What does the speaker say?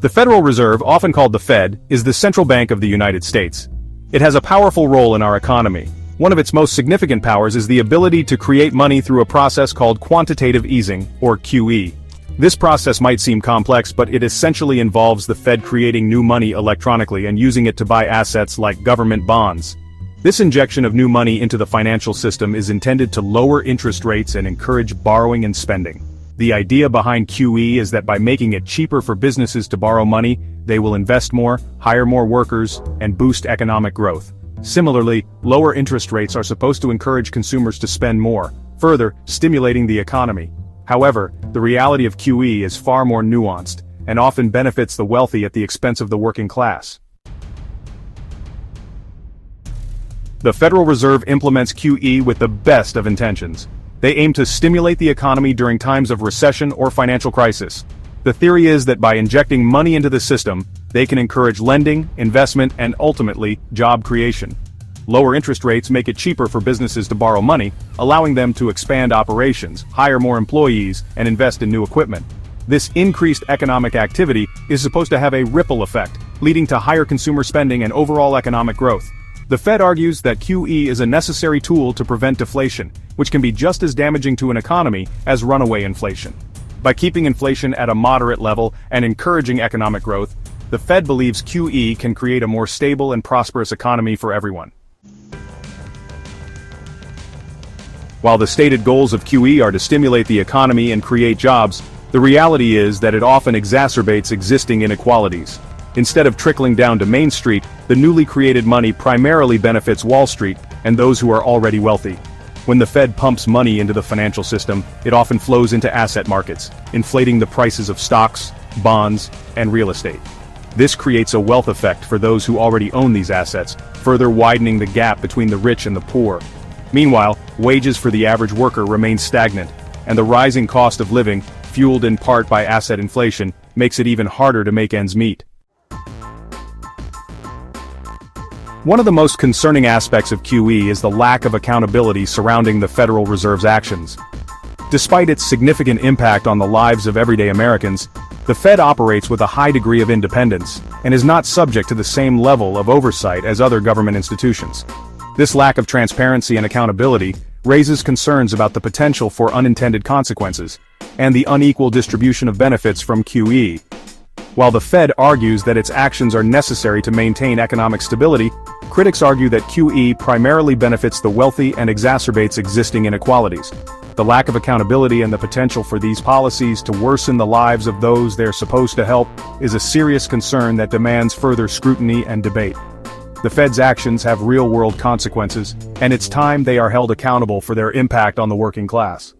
The Federal Reserve, often called the Fed, is the central bank of the United States. It has a powerful role in our economy. One of its most significant powers is the ability to create money through a process called quantitative easing, or QE. This process might seem complex, but it essentially involves the Fed creating new money electronically and using it to buy assets like government bonds. This injection of new money into the financial system is intended to lower interest rates and encourage borrowing and spending. The idea behind QE is that by making it cheaper for businesses to borrow money, they will invest more, hire more workers, and boost economic growth. Similarly, lower interest rates are supposed to encourage consumers to spend more, further stimulating the economy. However, the reality of QE is far more nuanced, and often benefits the wealthy at the expense of the working class. The Federal Reserve implements QE with the best of intentions. They aim to stimulate the economy during times of recession or financial crisis. The theory is that by injecting money into the system, they can encourage lending, investment, and ultimately, job creation. Lower interest rates make it cheaper for businesses to borrow money, allowing them to expand operations, hire more employees, and invest in new equipment. This increased economic activity is supposed to have a ripple effect, leading to higher consumer spending and overall economic growth. The Fed argues that QE is a necessary tool to prevent deflation, which can be just as damaging to an economy as runaway inflation. By keeping inflation at a moderate level and encouraging economic growth, the Fed believes QE can create a more stable and prosperous economy for everyone. While the stated goals of QE are to stimulate the economy and create jobs, the reality is that it often exacerbates existing inequalities. Instead of trickling down to Main Street, the newly created money primarily benefits Wall Street and those who are already wealthy. When the Fed pumps money into the financial system, it often flows into asset markets, inflating the prices of stocks, bonds, and real estate. This creates a wealth effect for those who already own these assets, further widening the gap between the rich and the poor. Meanwhile, wages for the average worker remain stagnant, and the rising cost of living, fueled in part by asset inflation, makes it even harder to make ends meet. One of the most concerning aspects of QE is the lack of accountability surrounding the Federal Reserve's actions. Despite its significant impact on the lives of everyday Americans, the Fed operates with a high degree of independence and is not subject to the same level of oversight as other government institutions. This lack of transparency and accountability raises concerns about the potential for unintended consequences and the unequal distribution of benefits from QE. While the Fed argues that its actions are necessary to maintain economic stability, critics argue that QE primarily benefits the wealthy and exacerbates existing inequalities. The lack of accountability and the potential for these policies to worsen the lives of those they're supposed to help is a serious concern that demands further scrutiny and debate. The Fed's actions have real-world consequences, and it's time they are held accountable for their impact on the working class.